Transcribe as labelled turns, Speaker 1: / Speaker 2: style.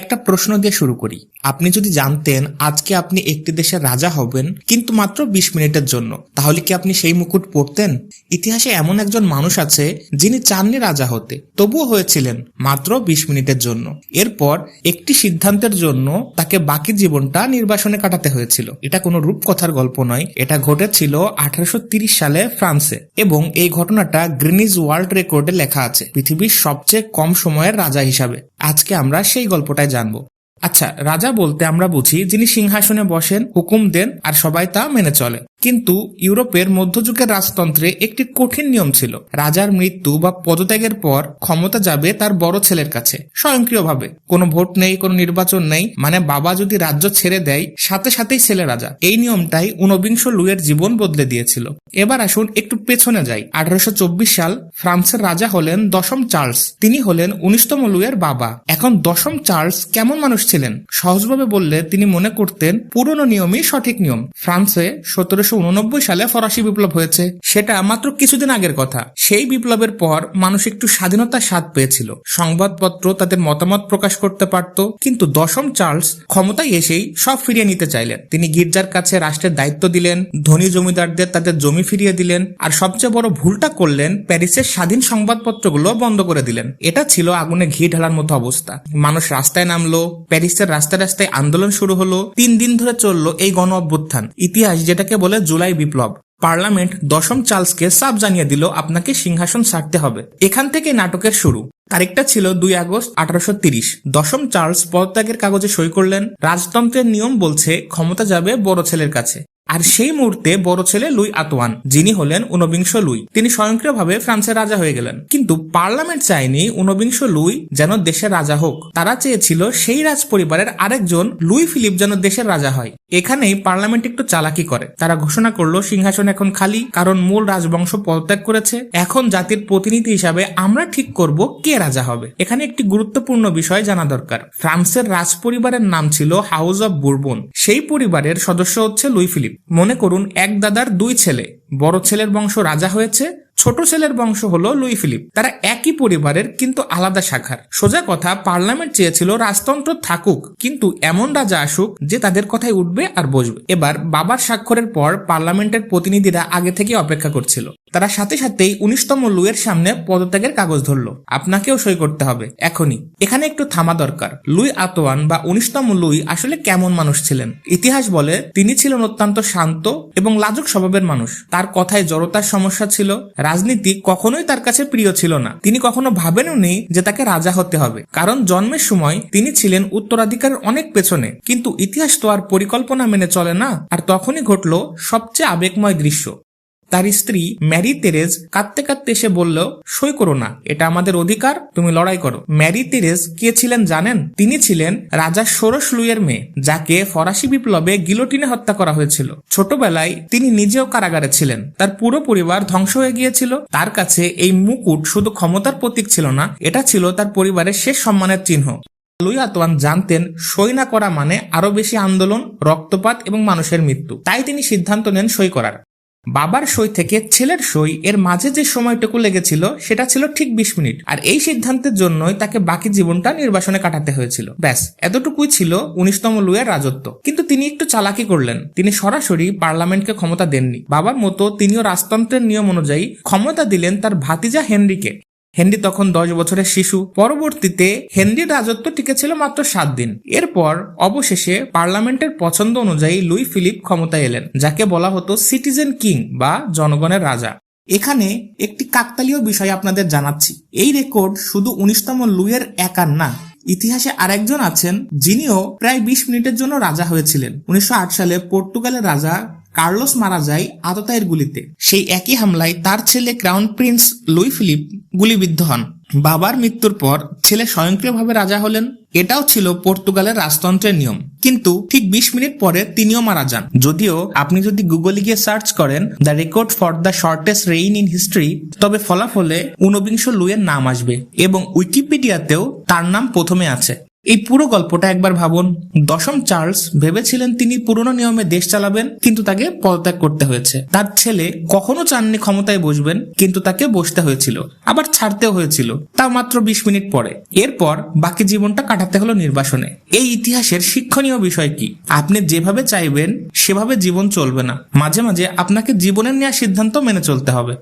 Speaker 1: একটা প্রশ্ন দিয়ে শুরু করি। আপনি যদি জানতেন আজকে আপনি একটি দেশের রাজা হবেন কিন্তু মাত্র 20 মিনিটের জন্য, তাহলে কি আপনি সেই মুকুট পরতেন? ইতিহাসে এমন একজন মানুষ আছে যিনি চাননি রাজা হতে, তবুও হয়েছিলেন মাত্র 20 মিনিটের জন্য। এরপর একটি সিদ্ধান্তের জন্য তাকে বাকি জীবনটা নির্বাসনে কাটাতে হয়েছিল। এটা কোনো রূপকথার গল্প নয়, এটা ঘটেছিল 1830 সালে ফ্রান্সে, এবং এই ঘটনাটা গ্রিনিজ ওয়ার্ল্ড রেকর্ডে লেখা আছে পৃথিবীর সবচেয়ে কম সময়ের রাজা হিসাবে। আজকে আমরা সেই গল্পটাই জানবো। আচ্ছা, রাজা বলতে আমরা বুঝি যিনি সিংহাসনে বসেন, হুকুম দেন আর সবাই তা মেনে চলে। কিন্তু ইউরোপের মধ্যযুগের রাজতন্ত্রে একটি কঠিন নিয়ম ছিল। রাজার মৃত্যু বা পদত্যাগের পর ক্ষমতা যাবে তার বড় ছেলের কাছে স্বয়ংক্রিয়ভাবে। কোনো ভোট নেই, কোনো নির্বাচন নেই, মানে বাবা যদি রাজ্য ছেড়ে দেয় সাথে সাথেই ছেলে রাজা। এই নিয়মটাই 19 লুইয়ের জীবন বদলে দিয়েছিল। এবার আসুন একটু পেছনে যাই। 1824 সাল ফ্রান্সের রাজা হলেন 10ম চার্লস। তিনি হলেন 19তম লুইয়ের বাবা। এখন 10ম চার্লস কেমন মানুষ ছিলেন? সহজভাবে বললে তিনি মনে করতেন পুরনো নিয়মই সঠিক নিয়ম। ফ্রান্সে 1789 সালে ফরাসি বিপ্লব হয়েছে, সেটা মাত্র কিছুদিন আগের কথা। সেই বিপ্লবের পর মানুষ একটু স্বাধীনতার স্বাদ পেয়েছিল, সংবাদপত্র তাদের মতামত প্রকাশ করতে পারত। কিন্তু 10ম চার্লস ক্ষমতায় এসেই সব ফিরিয়ে নিতে চাইলেন। তিনি গির্জার কাছে রাষ্ট্রের দায়িত্ব দিলেন, ধনী জমিদারদের তাদের জমি ফিরিয়ে দিলেন, আর সবচেয়ে বড় ভুলটা করলেন, প্যারিসের স্বাধীন সংবাদপত্রগুলো বন্ধ করে দিলেন। এটা ছিল আগুনে ঘি ঢালার মতো অবস্থা। মানুষ রাস্তায় নামলো, প্যারিসের রাস্তায় রাস্তায় আন্দোলন শুরু হলো। 3 দিন ধরে চললো এই গণ অভ্যুত্থান, ইতিহাস যেটাকে বলে জুলাই বিপ্লব। পার্লামেন্ট 10ম চার্লসকে সাফ জানিয়ে দিল আপনাকে সিংহাসন ছাড়তে হবে। এখান থেকে নাটকের শুরু। তারিখটা ছিল 2 আগস্ট 1830। 10ম চার্লস পদত্যাগের কাগজে সই করলেন। রাজতন্ত্রের নিয়ম বলছে ক্ষমতা যাবে বড় ছেলের কাছে। আর সেই মুহূর্তে বড় ছেলে লুই আতোয়ান, যিনি হলেন 19 লুই, তিনি স্বয়ংক্রিয়ভাবে ফ্রান্সের রাজা হয়ে গেলেন। কিন্তু পার্লামেন্ট চায়নি 19 লুই যেন দেশের রাজা হোক। তারা চেয়েছিল সেই রাজ পরিবারের আরেকজন লুই ফিলিপ যেন দেশের রাজা হয়। এখানেই পার্লামেন্ট একটু চালাকি করে। তারা ঘোষণা করলো সিংহাসন এখন খালি, কারণ মূল রাজবংশ পদত্যাগ করেছে। এখন জাতির প্রতিনিধি হিসাবে আমরা ঠিক করব কে রাজা হবে। এখানে একটি গুরুত্বপূর্ণ বিষয় জানা দরকার। ফ্রান্সের রাজ পরিবারের নাম ছিল হাউস অব বুরবন। সেই পরিবারের সদস্য হচ্ছে লুই ফিলিপ। মনে করুন এক দাদার 2 ছেলে। বড় ছেলের বংশ রাজা হয়েছে, ছোট ছেলের বংশ হলো লুই ফিলিপ। তারা একই পরিবারের কিন্তু আলাদা শাখার। সোজা কথা, পার্লামেন্ট চেয়েছিল রাজতন্ত্র থাকুক, কিন্তু এমন রাজা আসুক যে তাদের কথাই উঠবে আর বসবে। এবার বাবার স্বাক্ষরের পর পার্লামেন্টের প্রতিনিধিরা আগে থেকে অপেক্ষা করছিল। তারা সাথে সাথেই 19তম লুইয়ের সামনে পদত্যাগের কাগজ ধরলো। আপনাকেও সই করতে হবে এখনই। এখানে একটু থামা দরকার। লুই আতোয়ান বা 19তম লুই আসলে কেমন মানুষ ছিলেন? ইতিহাস বলে তিনি ছিলেন অত্যন্ত শান্ত এবং লাজুক স্বভাবের মানুষ। তার কথায় জড়তার সমস্যা ছিল। রাজনীতি কখনোই তার কাছে প্রিয় ছিল না। তিনি কখনো ভাবেননি যে তাকে রাজা হতে হবে, কারণ জন্মের সময় তিনি ছিলেন উত্তরাধিকারের অনেক পেছনে। কিন্তু ইতিহাস তো আর পরিকল্পনা মেনে চলে না। আর তখনই ঘটলো সবচেয়ে আবেগময় দৃশ্য। তার স্ত্রী ম্যারি তেরেজ কাঁদতে কাঁদতে এসে বলল, সই করো না, এটা আমাদের অধিকার, তুমি লড়াই করো। ম্যারি তেরেজ কে ছিলেন জানেন? তিনি ছিলেন রাজা ষোড়শ লুইয়ের মেয়ে, যাকে ফরাসি বিপ্লবে গিলোটিনে হত্যা করা হয়েছিল। ছোটবেলায় তিনি নিজেও কারাগারে ছিলেন। তার পুরো পরিবার ধ্বংস হয়ে গিয়েছিল। তার কাছে এই মুকুট শুধু ক্ষমতার প্রতীক ছিল না, এটা ছিল তার পরিবারের শেষ সম্মানের চিহ্ন। লুই আতোয়ান জানতেন সই না করা মানে আরো বেশি আন্দোলন, রক্তপাত এবং মানুষের মৃত্যু। তাই তিনি সিদ্ধান্ত নেন সই করার। বাবার সই থেকে ছেলের সই এর মাঝে যে সময়টুকু লেগেছিল সেটা ছিল ঠিক 20 মিনিট। আর এই সিদ্ধান্তের জন্যই তাকে বাকি জীবনটা নির্বাসনে কাটাতে হয়েছিল। ব্যাস, এতটুকুই ছিল 19তম লুইয়ের রাজত্ব। কিন্তু তিনি একটু চালাকি করলেন। তিনি সরাসরি পার্লামেন্টকে ক্ষমতা দেননি। বাবার মতো তিনিও রাজতন্ত্রের নিয়ম অনুযায়ী ক্ষমতা দিলেন তার ভাতিজা হেনরিকে। হেনরি তখন 10 বছরের শিশু। পরবর্তীতে হেনরির রাজত্ব টিকেছিল মাত্র 7 দিন। এরপর অবশেষে পার্লামেন্টের পছন্দ অনুযায়ী লুই ফিলিপ ক্ষমতায় এলেন, যাকে বলা হতো সিটিজেন কিং বা জনগণের রাজা। এখানে একটি কাকতালীয় বিষয় আপনাদের জানাচ্ছি। এই রেকর্ড শুধু 19তম লুইয়ের একার না। ইতিহাসে আরেকজন আছেন যিনিও প্রায় 20 মিনিটের জন্য রাজা হয়েছিলেন। 1908 সালে পর্তুগালের রাজা কার্লোস মারা যায় আততায়ীর গুলিতে। সেই একই হামলায় তার ছেলে ক্রাউন প্রিন্স লুই ফিলিপ গুলিবিদ্ধ হন। বাবার মৃত্যুর পর ছেলে স্বয়ংক্রিয়ভাবে রাজা হলেন। এটাও ছিল পর্তুগালের রাজতন্ত্রের নিয়ম। কিন্তু ঠিক 20 মিনিট পরে তিনিও মারা যান। যদিও আপনি যদি গুগলে গিয়ে সার্চ করেন the record for the shortest rain in history, তবে ফলাফলে 19 লুইয়ের নাম আসবে এবং উইকিপিডিয়াতেও তার নাম প্রথমে আছে। এই পুরো গল্পটা একবার ভাবুন। দশম চার্লস ভেবেছিলেন তিনি পুরনো নিয়মে দেশ চালাবেন, কিন্তু তাকে পদত্যাগ করতে হয়েছে। তার ছেলে কখনো চাননি ক্ষমতায় বসবেন, কিন্তু তাকে বসতে হয়েছিল, আবার ছাড়তেও হয়েছিল, তাও মাত্র 20 মিনিট পরে। এরপর বাকি জীবনটা কাটাতে হলো নির্বাসনে। এই ইতিহাসের শিক্ষণীয় বিষয় কি? আপনি যেভাবে চাইবেন সেভাবে জীবন চলবে না। মাঝে মাঝে আপনাকে জীবনের নেওয়া সিদ্ধান্ত মেনে চলতে হবে।